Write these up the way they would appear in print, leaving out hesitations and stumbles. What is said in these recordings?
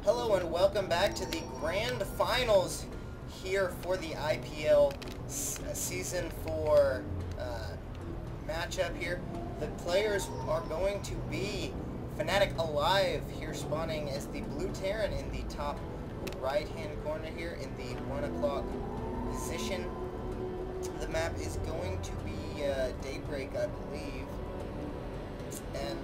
Hello and welcome back to the grand finals here for the IPL Season 4 matchup here. The players are going to be Fnatic aLive here spawning as the Blue Terran in the top right hand corner here in the 1 o'clock position. The map is going to be Daybreak, I believe. And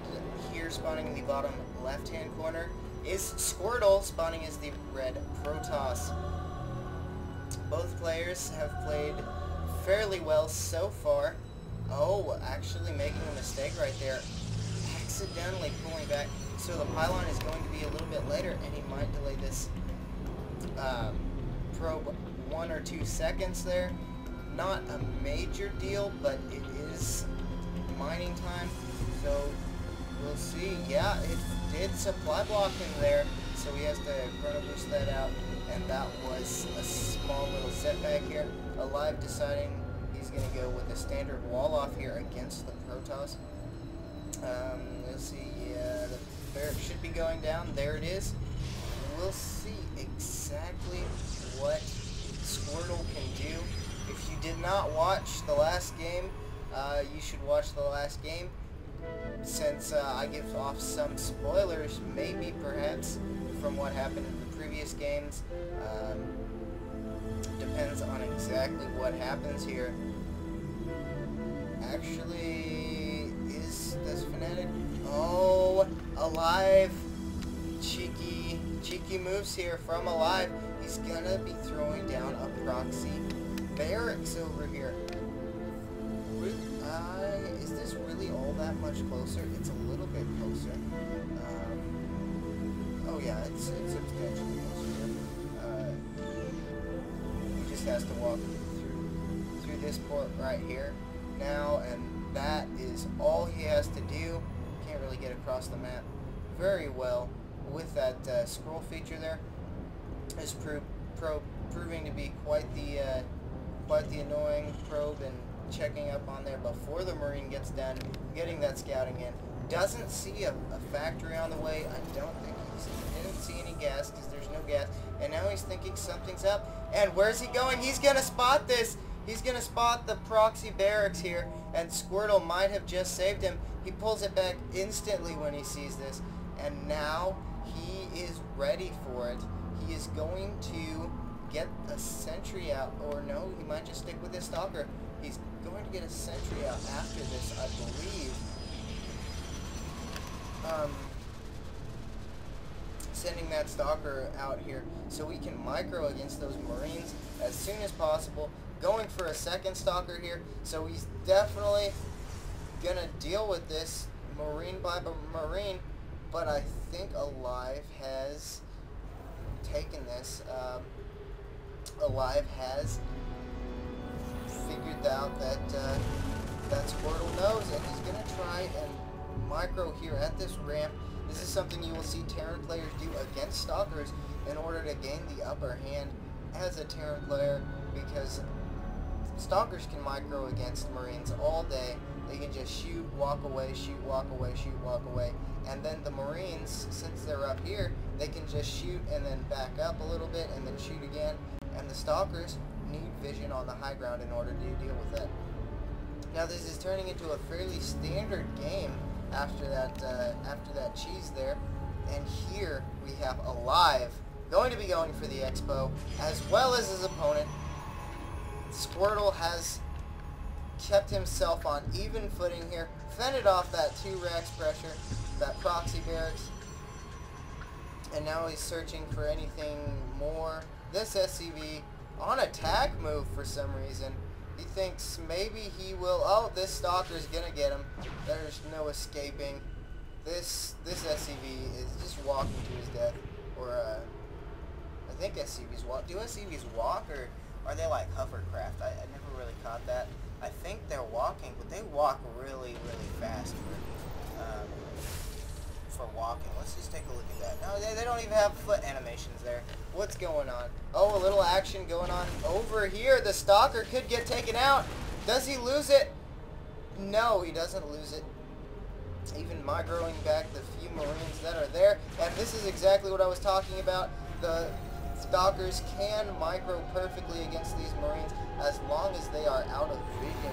here spawning in the bottom left hand corner is Squirtle, spawning as the red Protoss. Both players have played fairly well so far. Oh, actually making a mistake right there. Accidentally pulling back. So the pylon is going to be a little bit later, and he might delay this probe 1 or 2 seconds there. Not a major deal, but it is mining time. So we'll see. Yeah, it did supply block him there, so he has to chrono boost that out, and that was a small little setback here. aLive deciding he's going to go with a standard wall off here against the Protoss. We'll see. The barrack should be going down. There it is. We'll see exactly what Squirtle can do. If you did not watch the last game, you should watch the last game. Since I give off some spoilers, maybe, perhaps, from what happened in the previous games. Depends on exactly what happens here. Actually, is this Fnatic? Oh, aLive. Cheeky moves here from aLive. He's gonna be throwing down a proxy barracks over here. Is this really all that much closer? It's a little bit closer. Oh yeah, it's substantially closer. He just has to walk through this port right here now, and that is all he has to do. Can't really get across the map very well with that scroll feature there. Is proving to be quite the annoying probe, and checking up on there before the Marine gets done, getting that scouting in. Doesn't see a factory on the way. I don't think he didn't see any gas because there's no gas. And now he's thinking something's up. And where's he going? He's going to spot this. He's going to spot the proxy barracks here. And Squirtle might have just saved him. He pulls it back instantly when he sees this. And now he is ready for it. He is going to get a sentry out. Or no, he might just stick with his stalker. He's going to get a sentry out after this, I believe. Sending that stalker out here so we can micro against those Marines as soon as possible. Going for a second stalker here, so he's definitely going to deal with this Marine by Marine, but I think aLive has taken this. aLive has figured out that Squirtle knows, and he's going to try and micro here at this ramp. This is something you will see Terran players do against stalkers in order to gain the upper hand as a Terran player, because stalkers can micro against Marines all day. They can just shoot, walk away, shoot, walk away, shoot, walk away. And then the Marines, since they're up here, they can just shoot and then back up a little bit and then shoot again. And the stalkers need vision on the high ground in order to deal with it. Now this is turning into a fairly standard game after that cheese there, and here we have aLive going to be going for the expo as well as his opponent. Squirtle has kept himself on even footing here, fended off that 2 racks pressure, that proxy barracks, and now he's searching for anything more. This SCV on attack move for some reason. He thinks maybe he will. Oh, this stalker's gonna get him. There's no escaping. This SCV is just walking to his death. Or I think SCVs walk. Do SCVs walk, or are they like hovercraft? I never really caught that. I think they're walking, but they walk really fast for walking. Let's just take a look at that. No, they don't even have foot animations there. What's going on? Oh, a little action going on over here. The stalker could get taken out. Does he lose it? No, he doesn't lose it. even microing back the few Marines that are there. And this is exactly what I was talking about. The Stalkers can micro perfectly against these Marines as long as they are out of vision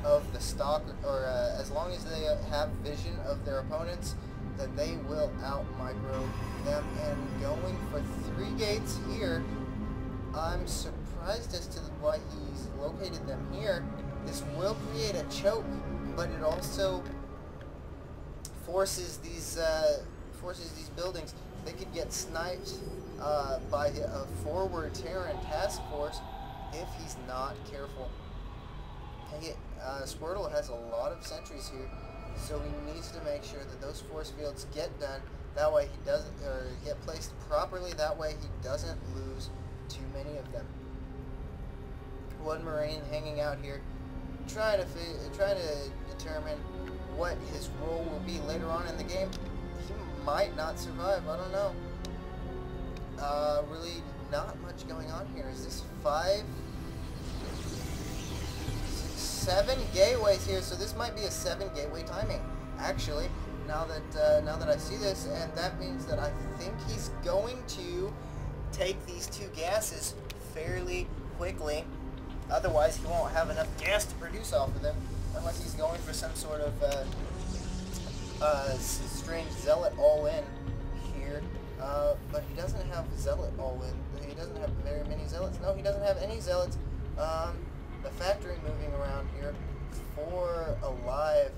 of the Stalker, or as long as they have vision of their opponents, then they will out micro them. And going for 3 gates here, I'm surprised as to why he's located them here. This will create a choke, but it also forces these buildings. They could get sniped by a forward Terran task force if he's not careful. Squirtle has a lot of sentries here, so he needs to make sure that those force fields get done. That way he doesn't, or get placed properly. That way he doesn't lose too many of them. One Marine hanging out here, trying to determine what his role will be later on in the game. He might not survive. I don't know. Really, not much going on here. Is this 5, 6, 7 gateways here? So this might be a 7 gateway timing, actually. Now that I see this, and that means that I think he's going to take these 2 gases fairly quickly. Otherwise, he won't have enough gas to produce off of them, unless he's going for some sort of strange zealot all-in here. But he doesn't have zealot all-in. He doesn't have very many zealots. No, he doesn't have any zealots. The factory moving around here for aLive.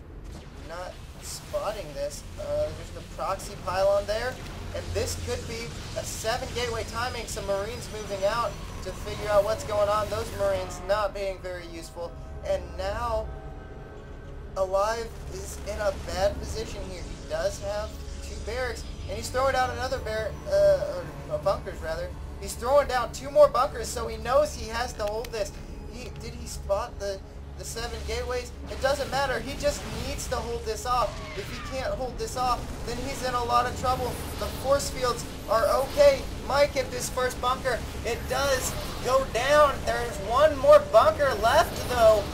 Not spotting this. There's the proxy pylon there, and this could be a 7 gateway timing. Some Marines moving out to figure out what's going on. Those Marines not being very useful, and now aLive is in a bad position here. He does have 2 barracks, and he's throwing down another bunkers rather. He's throwing down 2 more bunkers, so he knows he has to hold this. Did he spot the 7 gateways? It doesn't matter. He just needs to hold this off. If he can't hold this off, then he's in a lot of trouble. The force fields are okay. Might get this first bunker. It does go down. There's 1 more bunker left, though.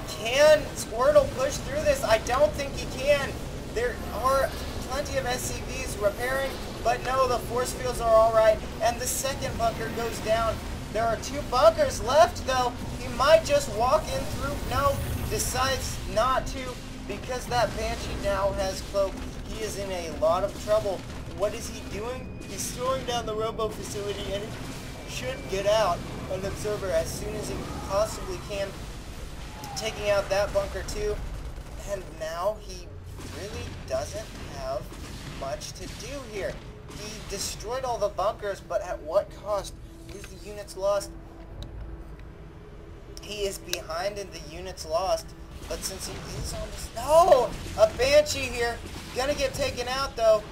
Can Squirtle push through this? I don't think he can. There are plenty of SCVs repairing, but no, the force fields are alright. And the second bunker goes down. There are 2 bunkers left, though. He might just walk in through. No, decides not to, because that Banshee now has cloak. He is in a lot of trouble. What is he doing? He's throwing down the robo facility, and he should get out an observer as soon as he possibly can, taking out that bunker too. And now he really doesn't have much to do here. He destroyed all the bunkers, but at what cost? Is the units lost? He is behind in the units lost, but since he is on this... No! A Banshee here. Gonna get taken out, though.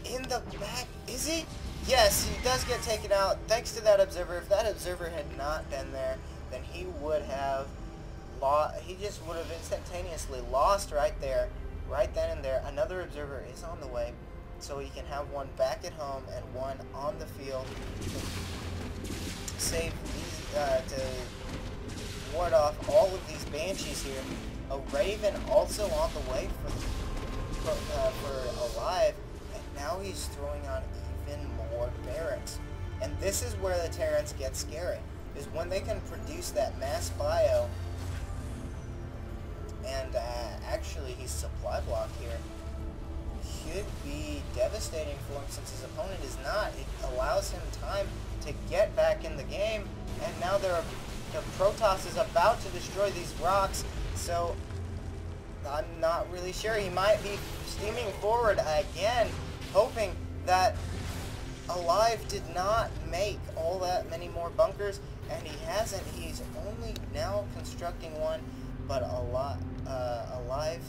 In the back. Is he? Yes, he does get taken out, thanks to that observer. If that observer had not been there, then he would have lost. He just would have instantaneously lost right there, right then and there. Another observer is on the way, so he can have 1 back at home and 1 on the field. Save these, to ward off all of these Banshees here. A Raven also on the way for aLive, and now he's throwing on even more barracks. And this is where the Terrans get scary, is when they can produce that mass bio. And actually his supply block here could be devastating for him, since his opponent is not. It allows him time to get back in the game, and now the Protoss is about to destroy these rocks, so I'm not really sure. He might be steaming forward again, hoping that aLive did not make all that many more bunkers, and he hasn't. He's only now constructing 1, but aLive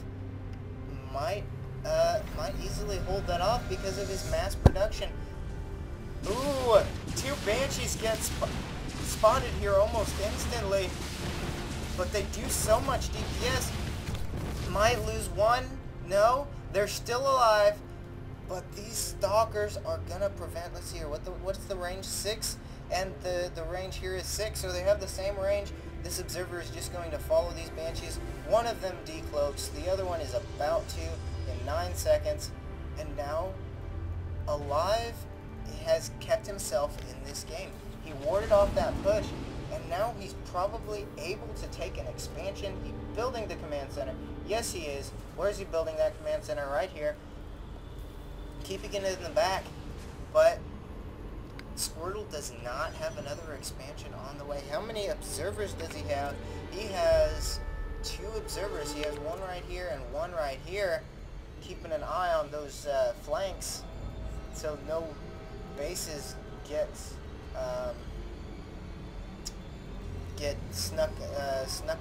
might easily hold that off because of his mass production. Ooh, 2 Banshees get spotted here almost instantly, but they do so much DPS. Might lose 1. No, they're still alive, but these Stalkers are gonna prevent. Let's see here. What's the range? 6, and the range here is 6, so they have the same range. This observer is just going to follow these Banshees. One of them decloaks, the other one is about to in 9 seconds, and now aLive has kept himself in this game. He warded off that push, and now he's probably able to take an expansion. He's building the command center. Yes, he is. Where is he building that command center? Right here. Keeping it in the back, but Squirtle does not have another expansion on the way. How many observers does he have? He has 2 observers. He has one right here and one right here, keeping an eye on those flanks so no bases get snuck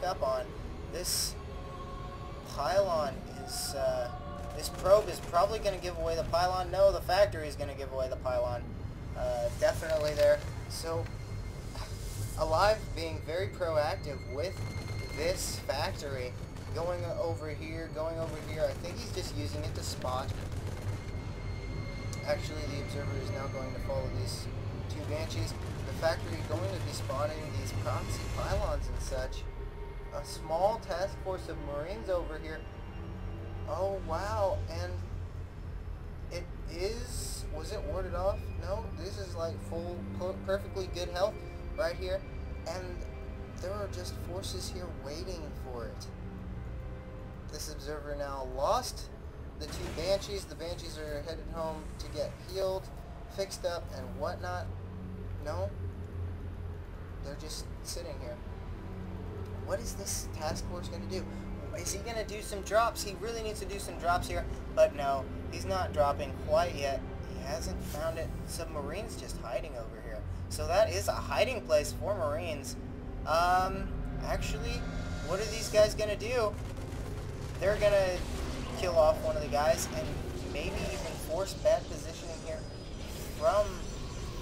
up on. This pylon is this probe is probably going to give away the pylon. No, the factory is going to give away the pylon. Definitely there. So aLive being very proactive with this factory, going over here. I think he's just using it to spot. Actually, the observer is now going to follow these 2 Banshees. The factory is going to be spotting these proxy pylons and such. A small task force of Marines over here. Oh wow, and it is, was it warded off? No, this is like full, perfectly good health right here, and there are just forces here waiting for it. This observer now lost the 2 Banshees. The Banshees are headed home to get healed, fixed up, and whatnot. No, they're just sitting here. What is this task force going to do? Is he going to do some drops? He really needs to do some drops here, but no, he's not dropping quite yet. He hasn't found it. Submarines just hiding over here. So that is a hiding place for Marines. Actually, what are these guys going to do? They're going to kill off one of the guys and maybe even force bad positioning here from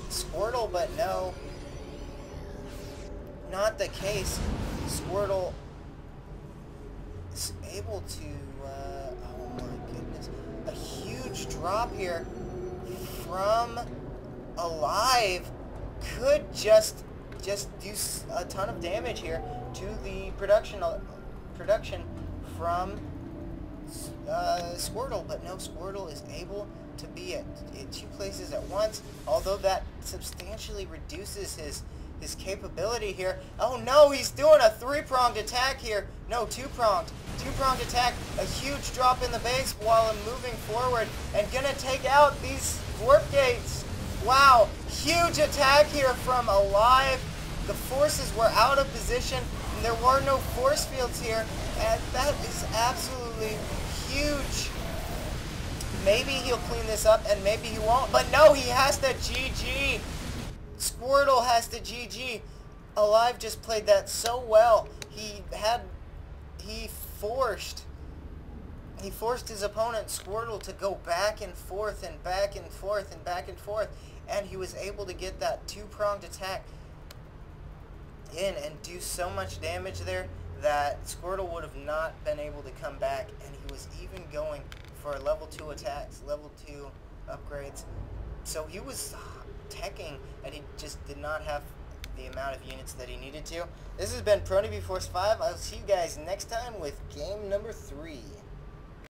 Squirtle, but no, not the case. Squirtle is able to, oh my goodness, a huge drop here from aLive could just do a ton of damage here to the production from Squirtle, but no, Squirtle is able to be at 2 places at once, although that substantially reduces his capability here. Oh no, he's doing a 3-pronged attack here. No, 2-pronged attack. A huge drop in the base while I'm moving forward and gonna take out these warp gates. Wow, huge attack here from aLive. The forces were out of position and there were no force fields here, and that is absolutely huge. Maybe he'll clean this up and maybe he won't, but no, he has to GG. Squirtle has to GG. aLive just played that so well. He forced his opponent Squirtle to go back and forth and back and forth and back and forth, and he was able to get that 2-pronged attack in and do so much damage there that Squirtle would have not been able to come back, and he was even going for level 2 attacks, level 2 upgrades. So he was teching, and he just did not have the amount of units that he needed to. This has been ProNewbie Force 5. I'll see you guys next time with game number 3.